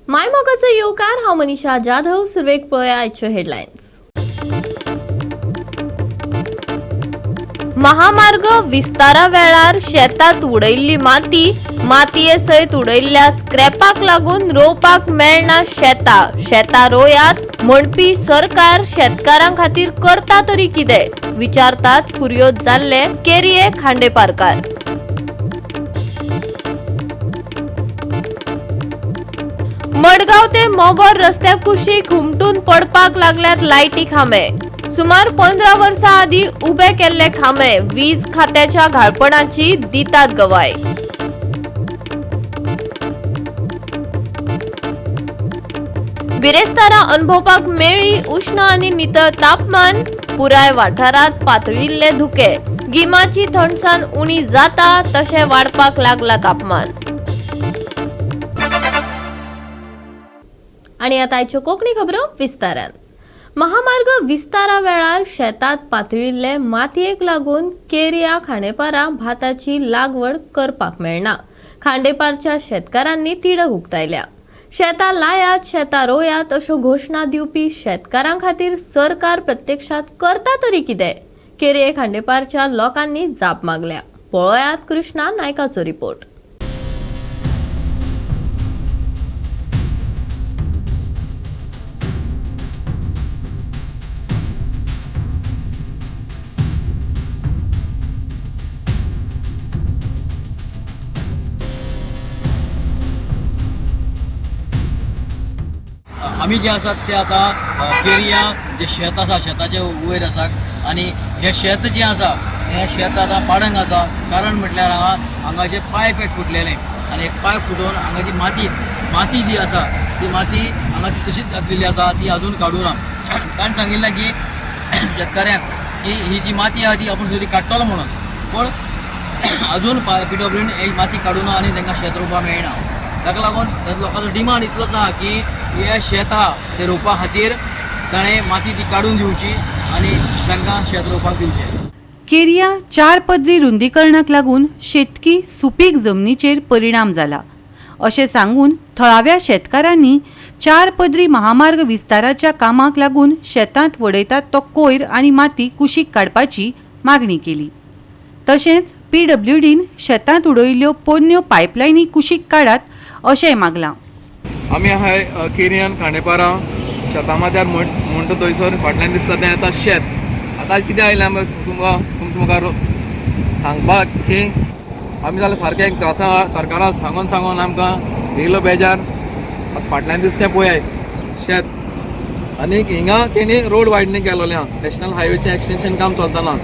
मायमोगाचे येवकार हांव मनीषा जाधव. सुरवेक पळया आयच्यो हेडलायन्स. महामार्ग विस्तारा वेळार शेतात उडयल्ली मातये सयत उडयल्ल्या स्क्रॅपाक लागून रोवपाक मेळना शेतां रोयात म्हणपी सरकार शेतकारां खातीर करता तरी कितें विचारतात फुर्योज जाल्ले केरिये खांडेपारकार. मडगाव ते मोगोर रस्त्या कुशीक घुमटून पडपाक लागल्यात लायटी खांबे. सुमार 15 वर्सां आदी उबे केल्ले खांबे वीज खात्याच्या घाळपणाची दितात गवाय. बिरेस्तारा अनुभवपाक मेळ्ळी उष्ण आनी नितळ तापमान. पुराय वाठारात पातळिल्ले धुके. गिमाची थंडसाण उणी जाता तशें वाडपाक लागला तापमान. आणि आता आयच्यो कोंकणी खबरो विस्तारान. महामार्ग विस्तारा वेळार शेतात पातळिल्ले मातयेक लागून केरिया खांडेपारा भाताची लागवड करपाक मेळना. खांडेपारच्या शेतकारांनी तिडक उक्तायल्या. शेतां लायात शेतां रोयात अश्यो घोशणा दिवपी शेतकारां खातीर सरकार प्रत्यक्षात करता तरी कितें केरिये खांडेपारच्या लोकांनी जाप मागल्या. पळयात कृष्णा नायकाचो रिपोर्ट. आमी जे आसात ते आता केरिया जे शेत आसा शेताचे वयर आसा आणि हे शेत जे आसा हे शेत आता पाडंग आसा. कारण म्हटल्यार हांगा जे पायप एक फुटलेले आणि एक पायप फुटून हांगा जी माती जी आसा ती माती हांगा ती तशीच घातलेली आसा. ती अजून काडूना. कारण सांगिल्लें की शेतकऱ्यांक की ही जी माती आहा ती आपण सुद्दां काडटलो म्हणून, पण अजून PWDन ही माती काडूना आणि तांकां शेत रोवपाक मेळना. ताका लागून लोकांचो डिमांड इतलोच आहा की हे शेत आहा ते रोवपा खातीर ताणें माती ती काडून दिवची आणि तांकां शेत रोवपाक दिवचें. केरिया 4 पदरी रुंदीकरणाक लागून शेतकी सुपीक जमनीचेर परिणाम जाला अशें सांगून थळाव्या शेतकारांनी 4 पदरी महामार्ग विस्ताराच्या कामाक लागून शेतांत वडयतात तो कोयर आनी माती कुशीक काडपाची मागणी केली. तशेंच PWDन शेतांत उडयल्ल्यो पोरण्यो पायपलायनी कुशीक काडात अशेंय मागलां. आमी आहाय केरियान खांडेपारा शेतां माथ्यार म्हणटा थंयसर फाटल्यान दिसता तें आतां शेत. आतां कितें आयलें तुमकां मुखार सांगपाक की आमी जाल्यार सारकें एक त्रासा सरकाराक सांगून आमकां येयलो बेजार. आतां फाटल्यान दिसता तें पळयात शेत. आनी हिंगा तेणी रोड वायडनींग केलोलें आहा. नॅशनल हायवेचें एक्सटेंशन काम चलतना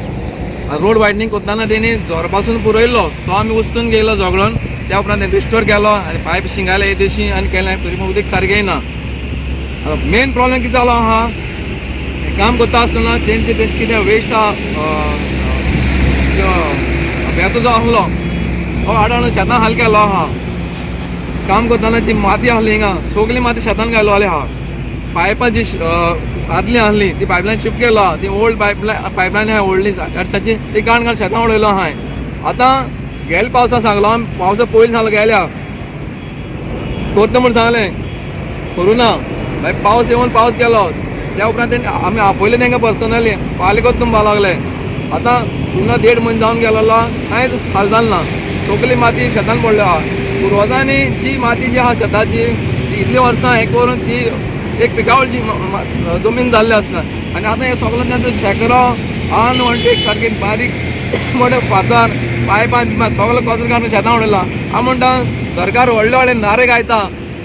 रोड वायडनींग करतना तेणी जोर पासून पुरयल्लो तो आमी उस्तून गेलो झगडून. त्या उपरांत रिस्टोर केलो आनी पायप शिंगाले येदेशी आनी केलें तरी पूण उदीक सारकें येना. मेन प्रॉब्लेम कितें जालो आहा काम करता आसतना तेंचे कितें वेस्ट बेतो जो आहलो तो हाडून शेतां हाल केलो आहा. काम करतना ती माती आहली हिंगा सगळी माती शेतान घालवाली आहा. पायपां जी आदली आहली ती पायपलायन शिफ्ट केलो आहा. ती ओल्ड पायपलायन आहा व्हडली साकारच्याची ती काण शेतां उडयलो आहाय. आतां गेले पावसा सांगलो पावसा पयलीं सांगलो गेल्या करता म्हूण सांगलें करूना. मागीर पावस येवन पावस गेलो त्या उपरांत आमी आपयलें तांकां पर्सनली फाल्यां करता म्हणपा लागले. आतां पुन्हा 1.5 म्हयनो जावन गेलो कांयच हाल जालें ना. सगळी माती शेतान पडली आहा. पुर्वजांनी जी माती जी आहा शेताची ती इतलीं वर्सां हें करून ती एक पिकावळची जमीन जाल्ली आसना. आनी आतां हें सगळें तेंचो शेकरो आन वणटीक सारकी बारीक मोठे फातर पायपां सगळें कचरो काडून शेतां उडयला. हांव म्हणटा सरकार व्हडले व्हडले नारे गायता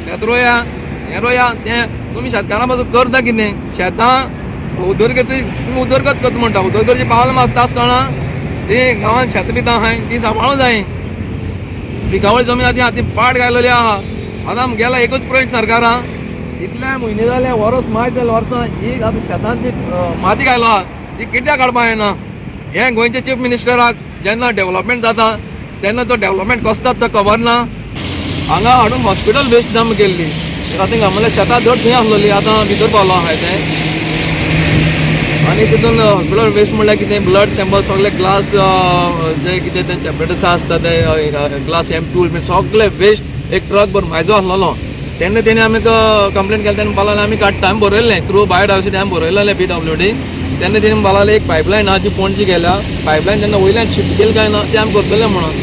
शेत रोया हें रोया तें तुमी शेतकारां पासून करता कितें. शेतां उदरगत तुमी उदरगत करता म्हणटा. उदरगतीची पावलां आसता आसतना ती गांवांत शेतां बितां आहाय ती सांबाळूंक जाय. पिकावळ जमीन आहा ती पाड घाललेली आहा. आतां गेला एकूच प्रयत्न सरकारां इतले म्हयने जाले वर्स मायज जाले वर्सां ही आतां शेतांत जी माती घालो आहा ती कित्याक काडपाक येना. हे गोंयचे चीफ मिनिस्टराक जेन्ना डेव्हलपमेंट जाता तेन्ना तो डेव्हलपमेंट कसो जाता तो खबर ना. हांगा हाडून हॉस्पिटल वेस्ट डॅम केल्ली. आतां म्हणल्यार शेतां धड थंय आसलेली आतां भितर पावलो आहाय तें. आनी तितून ब्लड वेस्ट म्हणल्यार कितें ब्लड सॅम्पल सगळे ग्लास जे कितें तें चॅपरेटर्स आसता ते ग्लास एम टूल सगळे वेस्ट एक ट्रक भर म्हाजो आसलेलो तेन्ना तेणी आमी कंप्लेंट केली तेन्ना बाला आमी काडटा आमी बरयल्लें थ्रू बायोडायवर्सिटी आमी बरयलें PWD. तेन्ना तेणी बाला एक पायपलायन आहा जी पणजी गेल्या पायपलायन तेन्ना वयल्यान शिफ्ट केली काय ना ते आमी करतले म्हणून.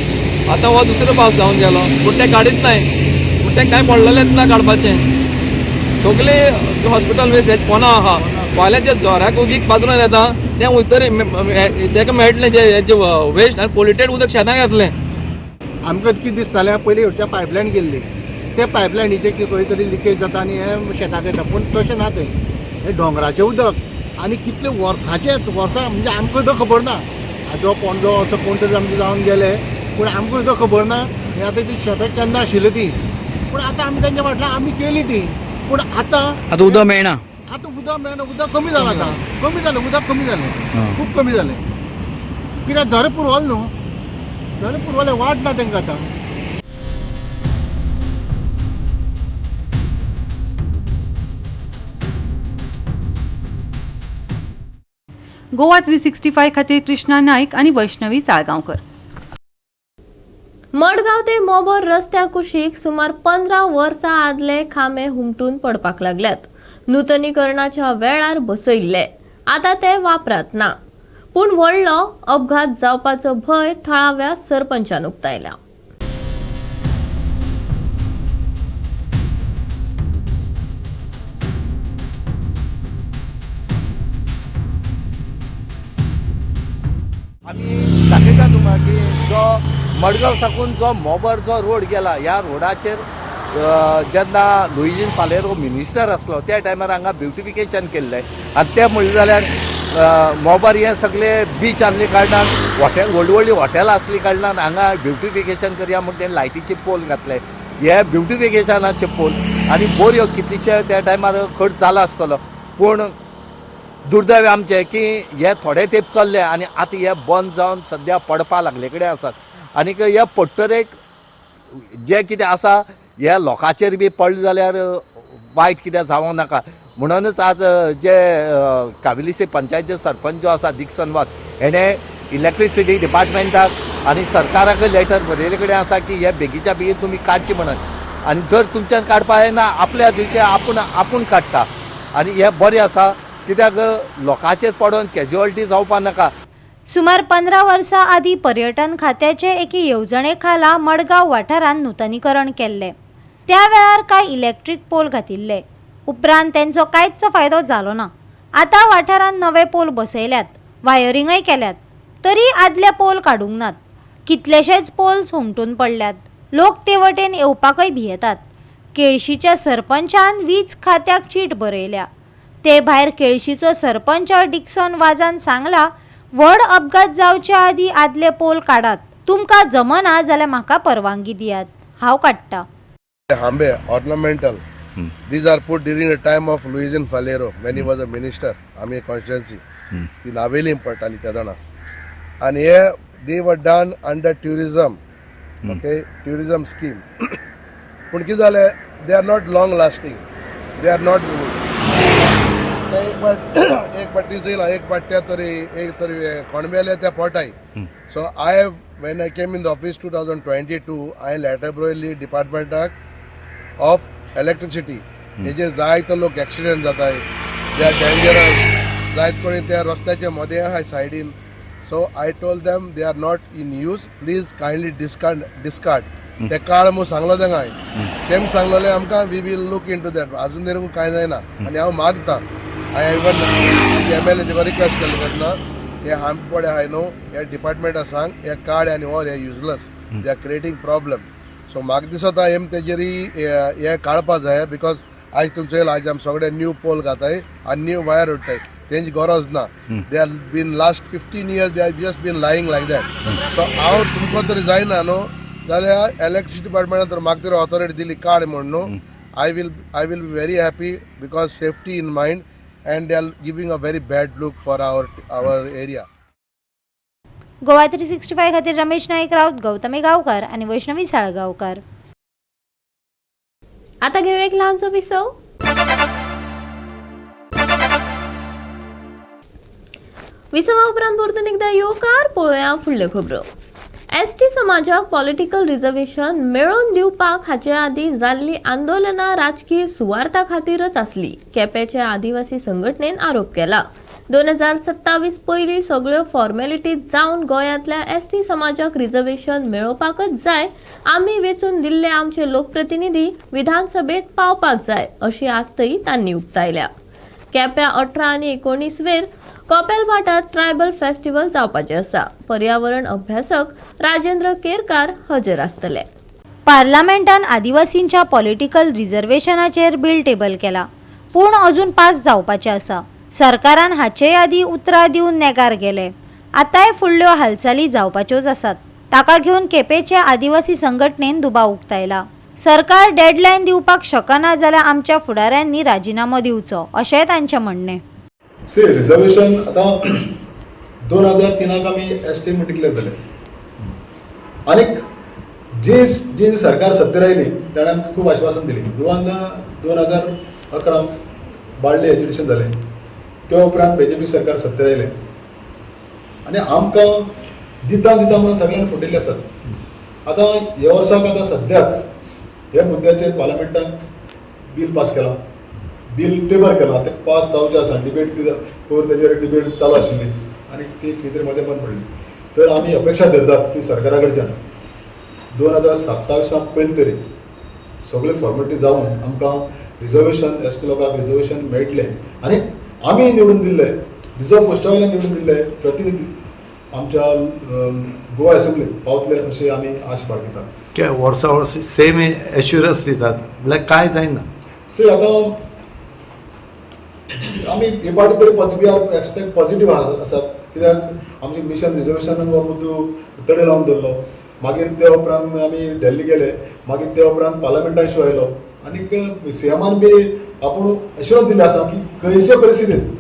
आतां हो दुसरो पावस जावन गेलो पूण ते काडीत नाय, पूण तें कांय पडलेलेंच ना काडपाचें. सगळे हॉस्पिटल वेस्ट हेच पोना आहा फाल्यां जे जोराक उदीक बाजून येता तें उतर तेका मेळटलें जे वेस्ट आनी पोल्युटेड उदक शेतांक येतलें. आमकां कितें दिसतालें पयलीं ह्यो पायपलायन गेल्ली ते पायपलायनीचे खंय तरी लिकेज जाता आनी हें शेताक येता, पूण तशें ना थंय. हें डोंगराचें उदक आनी कितले वर्सां म्हणजे आमकां सुद्दां खबर ना. हाजो पणजो असो कोण तरी आमचे जावन गेले पूण आमकां सुद्दां खबर ना. हें आतां ती शेतां केन्ना आशिल्ली ती, पूण आतां आमी तेंच्या फाटल्यान आमी केली ती. पूण आतां उदक मेळना. आतां उदक मेळना, उदक कमी जालां आतां, कमी जालें उदक कमी जालें, खूब कमी जालें. कित्याक झरे पुरवल न्हू, झरे पुरवले वाट ना तेंकां आतां. गोवा 365 खातीर कृष्णा नायक आनी वैष्णवी साळगांवकर. मडगांव ते मोबोर रस्त्या कुशीक सुमार 15 वर्सां आदले खांबे हुमटून पडपाक लागल्यात. नूतनीकरणाच्या वेळार बसयल्ले, आतां ते वापरात ना. पूण व्हडलो अपघात जावपाचो भंय थळाव्या सरपंचान उक्तायला. आमी दाखयता तुमकां की जो मडगांव साकून जो मोबर जो रोड गेला ह्या रोडाचेर जेन्ना लुईजीन फालेरो मिनिस्टर आसलो त्या टायमार हांगा ब्युटिफिकेशन केल्लें आनी तें म्हणलें जाल्यार मोबर हें सगळें बीच आसले कारणान व्हडलीं व्हडलीं हॉटेलां आसली कारणान हांगा ब्युटिफिकेशन करया म्हूण तें लायटीचे पोल घातले. हे ब्युटिफिकेशनाचे पोल आनी बऱ्यो कितलीशे त्या टायमार खर्च जालो आसतलो, पूण दुर्दैव आमचें की हे थोडे तेंप चल्ले आनी आतां हे बंद जावन सद्या पडपा लागले कडेन आसात. आनीक हे पडटरेक जें कितें आसा हे लोकांचेर बी पडलें जाल्यार वायट कितें जावं नाका म्हणूनच आज जे काविलिसे पंचायती सरपंच जो आसा दिक्सनवात हेणें इलेक्ट्रिसिटी डिपार्टमेंटाक आनी सरकाराक लेटर बरयले कडेन आसा की हे बेगीच्या बेगीन तुमी काडची म्हणून. आनी जर तुमच्यान काडपा येना आपल्या दिवचे आपूण काडटा आनी हे बरें आसा कित्याक लोकांचेर पडोवन कॅज्युअलिटी जावपा नाका. सुमार 15 वर्सां आदी पर्यटन खात्याचे एके येवजणे खाला मडगांव वाठारांत नूतनीकरण केल्ले. त्या वेळार कांय इलेक्ट्रीक पोल घातिल्ले, उपरांत तेंचो कांयच फायदो जालो ना. आतां वाठारांत नवे पोल बसयल्यात, वायरिंगय केल्यात, तरी आदले पोल काडूंक नात. कितलेशेच पोल हुमटून पडल्यात. लोक ते वटेन येवपाकय भियेतात. केळशीच्या सरपंचान वीज खात्याक चीट बरयल्या. ते भायर केळशीचो सरपंच डिक्सन वाजान सांगला, व्हड अपघात जावच्या आदी आदले पोल काडात. तुमकां जमना जाल्यार म्हाका परवानगी दियात, हांव काडटा. Hambe, ornamental. These are put during the time of Luizin Falero when he was a minister, Ami constituency. The Naveli Patali Tadana. And here they were done under tourism, okay, tourism scheme. Punkizale, they are not long lasting. They are not good. एक पट्टी जाईल एक पट्ट्या तरी एक तरी कोणबेले त्या पोटाय. So I have, when I came in the office 2022, I letter बरयली डिपार्टमेंटाक ऑफ इलेक्ट्रिसिटी. हेजे जायतो लोक एक्सिडेंट जाताय, दे आर डेंजरस, जायत कोणी त्या रस्त्याच्या मदें आहाय सायडीन. So I told them they are not in use, please kindly discard. ते काळ मू सांगलो तेंगा तेम सांगलोले आमकां we will look into that. अजून तरी कांय जायना आनी हांव मागता. हांवें इवन MLA तिका रिक्वेस्ट केल्लो तेन्ना हे हांब पडे आहाय न्हू हे डिपार्टमेंटा सांग हे काड आनी ऑल हे useless, they are creating problem. So म्हाका दिसता तेजेरी हे काडपा जाय बिकॉज आयज तुमचे आयज आमी सगळे न्यू पोल घाताय आनी न्यू वायर उडटाय, तेंची गरज ना. They are been last 15 years they are just been lying like that. So हांव तुमकां तरी जायना न्हू जाल्यार इलेक्ट्रिसिटी डिपार्टमेंटान तर म्हाका तरी ऑथॉरिटी दिली काड म्हण न्हू. I will be very happy because safety in mind and they are giving a very bad look for our area. Goa 365 खातीर रमेश नाईक राऊत, गौतमी गावकार आणि वैष्णवी साळगावकर. आता घेऊ एक लहानसो विसव. विसवा उपरांत परतून एकदा येवकार पळोवया फुडल्यो खबरो. एसटी समाजाक पॉलिटिकल रिझर्वेशन मेळोवन दिवपाक हाचे आदी जाल्ली आंदोलनां राजकीय सुवार्था खातीरच आसली, केपेचे आदिवासी संघटनेन आरोप केला. 2027 पयलीं सगळ्यो फॉर्मॅलिटी जावन गोंयांतल्या एसटी समाजाक रिझर्वेशन मेळोवपाकच जाय. आमी वेचून दिल्ले आमचे लोकप्रतिनिधी विधानसभेत पावपाक जाय अशी आस्तय तांणी उक्तायल्या. केप्यां 18 आनी 19 वेर कोपेलभाटात ट्रायबल फेस्टिवल जावपाचे आसा. पर्यावरण अभ्यासक राजेंद्र केरकार हजर आसतले. पार्लमेंटान आदिवासींच्या पॉलिटिकल रिझर्वेशनाचेर बिल टेबल केला, पूण अजून पास जावपाचे आसा. सरकारान हाचे आदी उतरां दिवन नेगार गेले. आतांय फुडल्यो हालचाली जावपाच्योच आसात. ताका घेवन केपेचे आदिवासी संघटनेन दुबाव उक्तायला. सरकार डेडलायन दिवपाक शकना जाल्यार आमच्या फुडाऱ्यांनी राजिनामो दिवचो अशें तांचें म्हणणें. रिझर्वेशन आता 2003 आमी एस टी म्हणून डिक्लेअर केले आनी जी सरकार सत्तेर आयली ताणें आमकां खूब आश्वासन दिली. इवन 2011 बाळ्ळे एज्युकेशन जालें, त्या उपरांत BJP सरकार सत्तेर आयलें आनी आमकां दिता म्हणून सगळ्यांक फुटिल्ले आसात. आतां ह्या वर्साक आतां सद्याक ह्या मुद्द्याचेर पार्लमेंटाक बील पास केलां, बील टेबल केलां, तें पास जावचें आसा. डिबेट पयर तेजेर डिबेट चालू आशिल्ली आनी ती खंय तरी मदें बंद पडली. तर आमी अपेक्षा धरतात की सरकारा कडच्यान 2027 पयलीं तरी सगळे फॉर्मेलिटी जावन आमकां रिझर्वेशन एस टी लोकांक रिझर्वेशन मेळटलें आनी आमी निवडून दिल्ले रिझर्व पोस्टा वयल्यान निवडून दिल्ले प्रतिनिधी आमच्या गोवा असेंब्लीत पावतले अशी आमी आश बाळगितात. वर्सा वर्स सेम एश्युरन्स दितात म्हळ्यार काय जायना. आतां आमी हे पाटी तरी वी आर एक्सपेक्ट पॉझिटिव्ह आसात, कित्याक आमचे मिशन रिझर्वेशनान हो मुद्दो तडे लावन धरलो. मागीर ते उपरांत आमी दिल्ली गेले, मागीर ते उपरांत पार्लमेंटान इशू आयलो आनी सीएमान बी आपूण एश्युरन्स दिल्ले आसा की खंयचे परिस्थितींत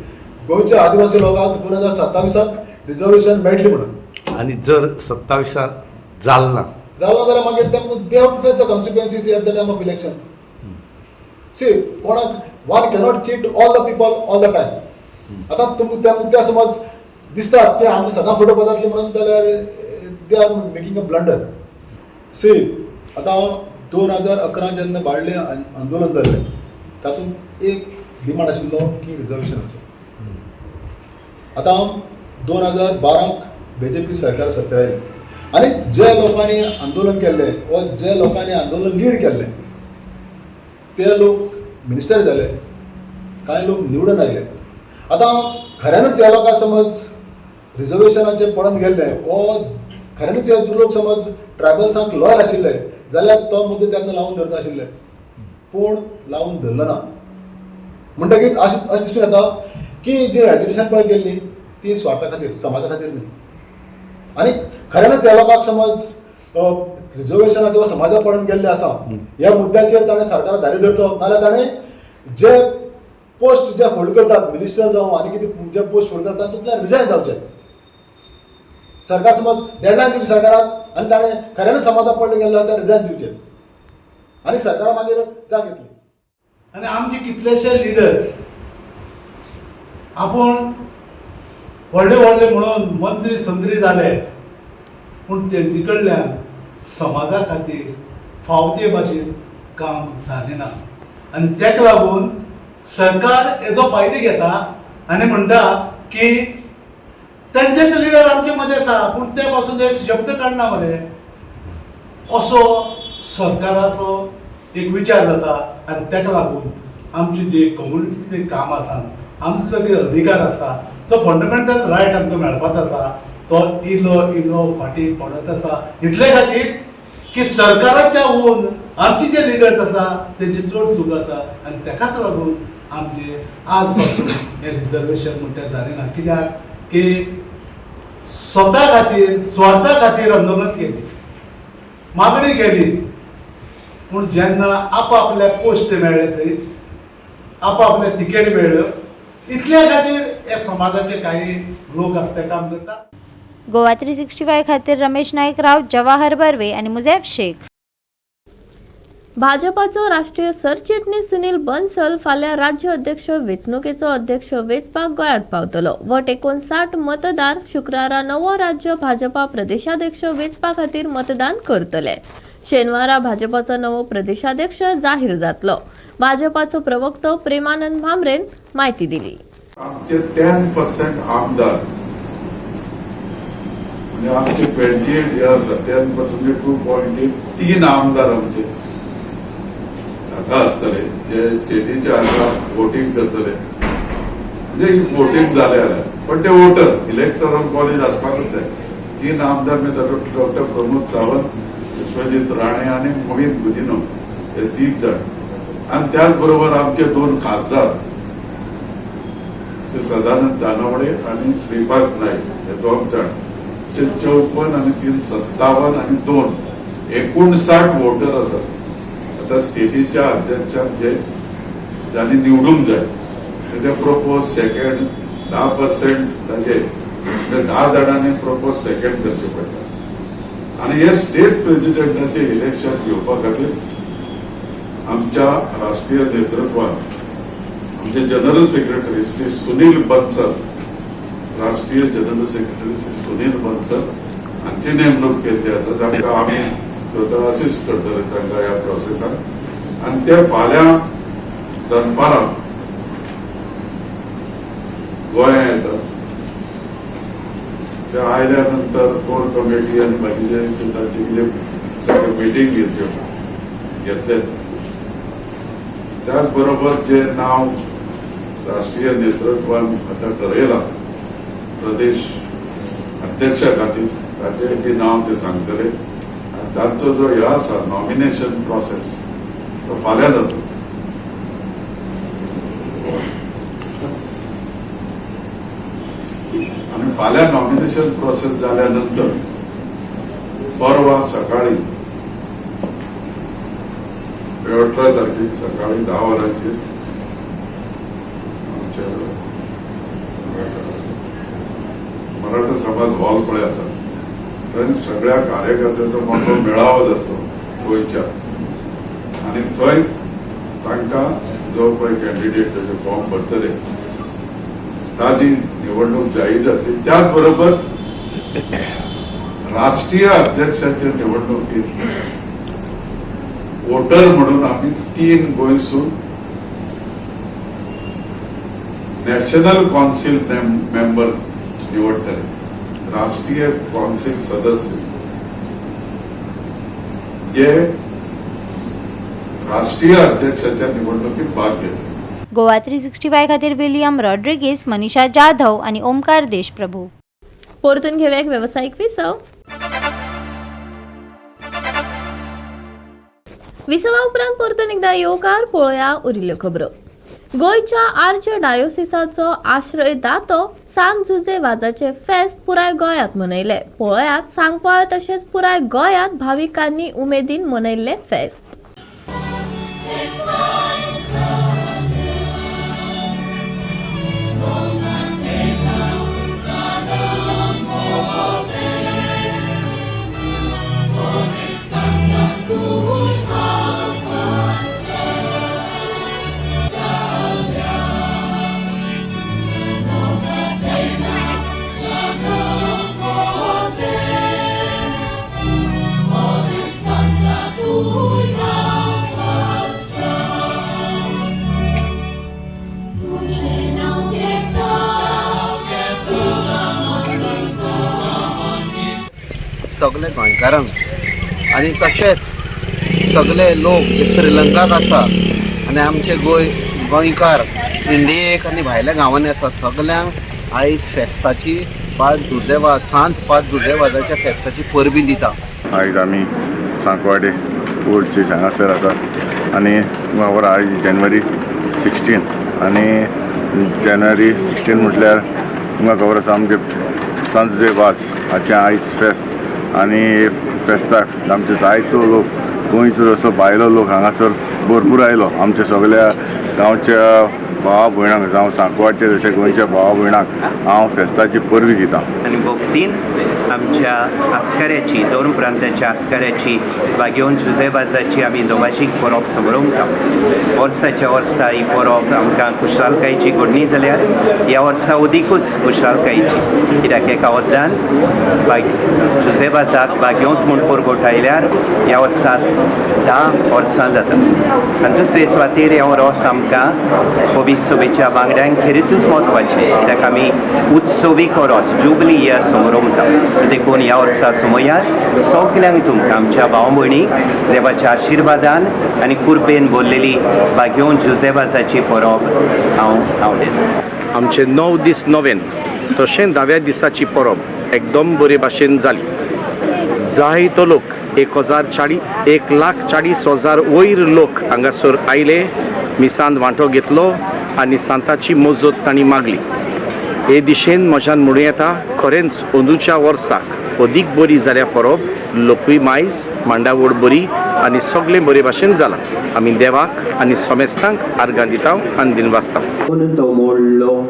गोंयच्या आदिवासी लोकांक 2027 रिझर्वेशन मेळटली म्हणून. आनी जर 27 जालें जाल्यार मागीर they have to face the consequences at the time of election. कोणाक one cannot cheat all the people all the time. आतां तुमकां समज दिसतात की आमकां सदां फुडें पदातली म्हणून जाल्यार they are making a blunder. आतां 2011 जेन्ना बाळ्ळे आंदोलन जाल्लें तातूंत एक डिमांड आशिल्लो की रिझर्वेशनाचो. आतां 2012 BJP सरकार सत्तेर आयली आनी जे लोकांनी आंदोलन केल्लें वा जे लोकांनी आंदोलन लीड केल्लें ते लोक मिनिस्टर जाले, कांय लोक निवडून आयले. आतां खऱ्यानच ह्या लोकांक समज रिझर्वेशनाचें पडून गेल्लें वो खऱ्यानच हे लोक समज ट्रायबल्सांक लॉयल आशिल्ले जाल्यार तो मुद्दो तेन्ना लावन धरता आशिल्ले, पूण लावन धरलो ना. म्हणटकीच अशें दिसून येता की जी एज्युकेशन पळय केल्ली ती स्वार्था खातीर, समाजा खातीर न्ही. आनी खऱ्यानच ह्या लोकांक समज रिझर्वेशनाचे वा समाजा पडून गेल्ले आसा ह्या मुद्द्याचेर ताणें सरकाराक धारी धरचो, नाल्यार ताणें जे पोस्ट जे होल्ड करतात मिनिस्टर जावं आनी कितें जे पोस्ट होल्ड करतात तितल्यान रिजायन जावचे. सरकार समज डेडलायन दिली सरकाराक आनी ताणें खऱ्यानच समाजा पडले गेल्ले जाल्यार रिजायन दिवचे आनी सरकारा मागीर जाग येतली. आनी आमचे कितलेशे लिडर्स आपूण व्हडले म्हणून मंत्री संत्री जाले, पूण तेंचे कडल्यान समाजा खातीर फावते भाशेन काम जालें ना. आनी तेका लागून सरकार हेजो फायदो घेता आनी म्हणटा की तेंचेच लिडर आमचे मदें आसा पूण ते पासून एक शब्द काडना मरे, असो सरकाराचो एक विचार जाता. आनी तेका लागून आमची जी कम्युनिटीचें काम आसा, आमचो जो कितें अधिकार आसा, जो फंडमेंटल रायट आमकां मेळपाचो आसा तो इल्लो फाटी पडत आसा. इतले खातीर की सरकाराच्या ओन आमची जे लिडर्स आसा तेंची चड चूक आसा आनी तेकाच लागून आमचे आज पासून हे रिझर्वेशन म्हणटा जालें ना. कित्याक की स्वता खातीर स्वार्था खातीर आंदोलन केली, मागणी केली, पूण जेन्ना आपआपल्या पोस्ट मेळ्ळे थंय आपआपल्या तिकेट मेळ्ळ्यो इतल्या खातीर हे समाजाचे काही लोक आसता काम करता. गोवा 365 खातीर रमेश नायक राव, जवाहर बर्वे आनी मुझेफ शेख. भाजपाचो राष्ट्रीय सरचिटणीस सुनील बन्सल फाल्यां राज्य अध्यक्ष वेंचणुकेचो अध्यक्ष वेंचपाक गोंयांत पावतलो. वट 59 मतदार शुक्रारा नवो राज्य भाजपा प्रदेशाध्यक्ष वेंचपा खातीर मतदान करतले. शेनवारा भाजपाचो नवो प्रदेशाध्यक्ष जाहीर जातलो. भाजपाचो प्रवक्तो प्रेमानंद भामरेन माहिती दिली. आमचे 10% आमदार म्हणजे आमचे 28 इयर्स 10% म्हणजे 2.8 3 आमदार आमचे आता असतले जे स्टेटीचे आता वोटिंग करतले म्हणजे इफ वोटिंग जाले जाल्यार पण ते वोटर इलेक्टोरल कॉलेज आसपाकूच जाय. 3 आमदार म्हणजे डॉक्टर प्रमोद सावंत, विश्वजीत राणे आणि मोहित गुदिनो हे 3 जण आणि त्याच बरोबर आमचे 2 खासदार श्री सदानंद दानवडे आणि श्रीपाद नाईक हे 2 जण 54 आणि 3 57 आणि 2 59 वोटर असतात. आता स्टेटीच्या अध्यक्षाक जे ज्यांनी निवडूंक जाय ते प्रपोज सेकंड 10% ताजे 10 जणांनी प्रपोज सेकंड करचे पडटा आणि हे स्टेट प्रेसिडेंटाचे इलेक्शन घेवपा खातीर आमच्या राष्ट्रीय नेतृत्वान आमचे जनरल सेक्रेटरी श्री सुनील बन्सल, राष्ट्रीय जनरल सेक्रेटरी श्री सुनील बन्सल हांची नेमणूक केल्ली आसा. तांकां आमी स्वता असिस्ट करतले तांकां ह्या प्रोसेसाक आनी ते फाल्यां दनपारां गोंया येतात. ते आयल्या नंतर कोर कमिटी आनी बाकीचे तांचे कितें सगळे मिटींग घेतले. त्याच बरोबर जे नाव राष्ट्रीय नेतृत्वान आता ठरयला प्रदेश अध्यक्षा खातीर ताचे बी नाव ते सांगतले. तांचो जो हे आसा नॉमिनेशन प्रोसेस तो फाल्यां जातलो आणि फाल्यां नॉमिनेशन प्रोसेस जाल्या नंतर परवा सकाळी 18 तारखेक सकाळी 10 वरांचेर मराठा समाज हॉल पळय आसा थंय सगळ्या कार्यकर्त्यांचो मोठो मेळावो जातलो गोंयच्या आणि थंय तांकां जो पळय कॅन्डिडेट ताचे फॉर्म भरतले ताची निवडणूक जाहीर जातली. त्याच बरोबर राष्ट्रीय अध्यक्षाचे निवडणुकीत वोटर म्हणून आम्ही 3 गोंयसून नॅशनल काउन्सिल मेंबर निवडतले. राष्ट्रीय काउन्सिल सदस्य जे राष्ट्रीय अध्यक्षाच्या निवडणुकीत भाग घेतले. गोवा 365 खातीर विलियम रॉड्रिगीस, मनीषा जाधव आणि ओमकार देशप्रभू. परतून घेऊया एक व्यावसायिक विसव. विसवा उपरांत परतून एकदा येवकार पळोवया उरिल्ल्यो खबरो. गोंयच्या आर्च डायोसिसाचो आश्रयदातो सांत जुजे वाजाचे फेस्त पुराय गोंयांत मनयले. पळयात सांकवाळ तशेंच पुराय गोंयांत भाविकांनी उमेदीन मनयल्ले फेस्त. सगळे गोंयकारांक आनी तशेंच सगळे लोक जे श्रीलंकाक आसा आनी आमचे गोंयकार इंडियेक आनी भायल्या गांवांनी आसा सगल्यांक आयज फेस्ताची सांत पांच जुजेवाजाच्या फेस्ताची परबीं दिता. आयज आमी सांकवाडे ओल्ड चर्च हांगासर आसा आनी आयज जानेवारी 16 आनी जानेवारी 16 म्हटल्यार तुमकां खबर आसा आमचे सांत जुजे वाज हाचें आयज फेस्त आनी फेस्ताक आमचे जायतो लोक गोंयचो जसो भायलो लोक हांगासर भरपूर आयलो. आमच्या सगळ्या गांवच्या भावा भयणांक जावं सांकवाडचे जशे गोंयच्या भावा भयणांक हांव फेस्ताची परबीं दितां. आनी भक्तीन आमच्या आस्काऱ्याची 2 प्रांताच्या आस्काऱ्याची बागेवन जुजेबाजाची आमी दोगांशीक परब समोरुंकता. वर्साच्या वर्सा ही परब आमकां खुशालकायेची घडणी जाल्यार ह्या वर्सा अदिकूच खुशालकायेची, कित्याक एका वद्दान जुजेबाजाक बागेवंत म्हूण परगोटायल्यार ह्या वर्साक 10 वर्सां जातात. आनी दुसरे सुवातेर हे वर्स आमकां पबीत सभेच्या वांगड्यांक खरेंच म्हत्वाचें, कित्याक आमी उत्सवीक वर्स जुबली इयर समोरुंकता. देखून ह्या वर्सा सुमयार सगल्यांक तुमकां आमच्या भाव भयणीक देवाच्या आशिर्वादान आनी कृपेन भरलेली बागेवन जुजेबाजाची परब हांव आवडयतां. आमचे 9 दीस नवेन तशें 10व्या दिसाची परब एकदम बरे भाशेन जाली. जायतो लोक 1,40,000 वयर लोक हांगासर आयले, मिसांत वांटो घेतलो आनी सांताची मजत तांणी मागली. हे दिशेन म्हज्यान म्हणूं येता खरेंच अंदूच्या वर्साक अदीक बरी जाल्या परब, लोकूय मायज मांडावळ बरी आनी सगळें बरे भाशेन जालां. आमी देवाक आनी सोमेस्तांक आर्गां दिता आनी दिनवासता. तो मोडलो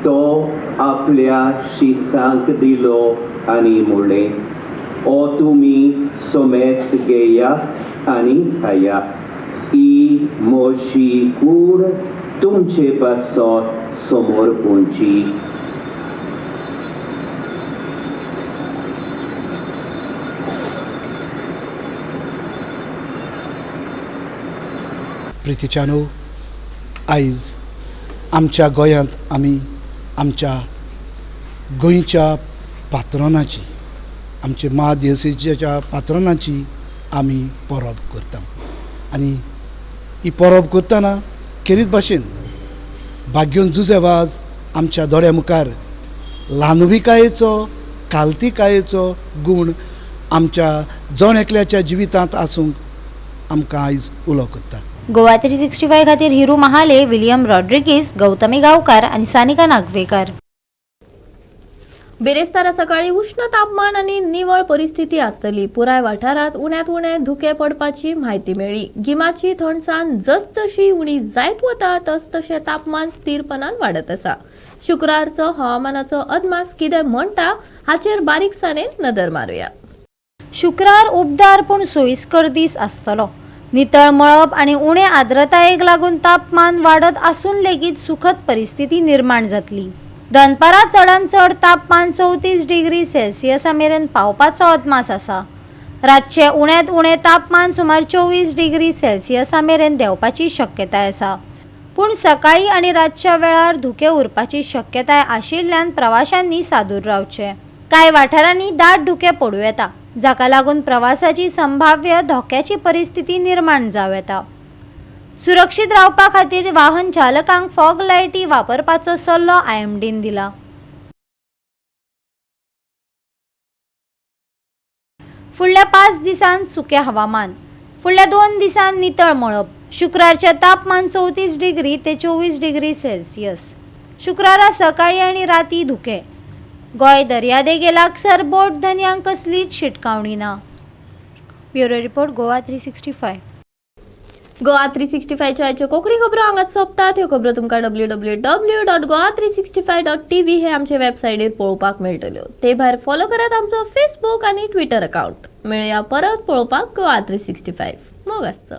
तो आपल्या शिसांक दिलो आनी म्हणलें, ओ तुमी सोमेस्त घेयात आनी खायात, ही मोशी कूड तुमचे पासत समोर पोंची. प्रितीच्यानो, आयज आमच्या गोंयांत आमी आमच्या गोंयच्या पात्रोनाची, आमचे महादेवसेच्या पात्रोनाची आमी परब करता. आनी ही परब करतना खेरीत भाशेन बागेवन जुजेबाज आमच्या दोळ्या मुखार ल्हानविकायेचो काल्तिकायेचो गूण आमच्या जण एकल्याच्या जिवितांत आसूंक आमकां आयज उलो करता. गोवा 365 खातीर हिरू महाले, विलियम रॉड्रिगीस, गौतमी गांवकार आनी सानिका नागवेकर. बेरेस्तारा सकाळी उष्ण तापमान आणि निवळ परिस्थिती आसतली. पुराय वाठारात उण्यांत उणे धुके पडपाची म्हायती मेळ्ळी. गिमाची थंडसाण जसजशी उणी जायत वता तसतशें तापमान स्थिरपणान वाडत आसा. शुक्रारचो हवामानाचो अदमास कितें म्हणटा हाचेर बारीकसाणेन नदर मारूया. शुक्रार उबदार पूण सोयीस्कर दीस आसतलो. नितळ मळब आनी उणे आर्द्रतायेक लागून तापमान वाडत आसून लेगीत सुखद परिस्थिती निर्माण जातली. दनपारां चडांत चड तापमान 34 डिग्री सेल्सियसा मेरेन पावपाचो अदमास आसा. रातचे उण्यांत उणें तापमान सुमार 24 डिग्री सेल्सियसा मेरेन देंवपाची शक्यताय आसा. पूण सकाळी आनी रातच्या वेळार धुके उरपाची शक्यताय आशिल्ल्यान प्रवाशांनी सादूर रावचें. कांय वाठारांनी दाट धुके पडूं येता, जाका लागून प्रवासाची संभाव्य धोक्याची परिस्थिती निर्माण जावं येता. सुरक्षीत रावपा खातीर वाहन चालकांक फॉग लायटी वापरपाचो सल्लो IMDन दिला. फुडल्या 5 दिसांत सुकें हवामान. फुडल्या 2 दिसांत नितळ मळब. शुक्रारचे तापमान 34 डिग्री ते 24 डिग्री सेल्सियस. शुक्रारा सकाळी आनी राती धुके. गोंय दर्यादेगे लागसार बोट धन्यांक कसलीच शिटकावणी ना. Bureau report, Goa 365. गोवा 365च्या आयच्यो कोंकणी खबरो हांगाच सोंपतात. ह्यो खबरो तुमकां www.goa365.tv हे आमचे वेबसायटीर पळोवपाक मेळटल्यो. ते भायर फॉलो करात आमचो फेसबूक आनी ट्विटर अकाउंट. मेळया परत पळोवपाक गोवा 365. मोग आसचो.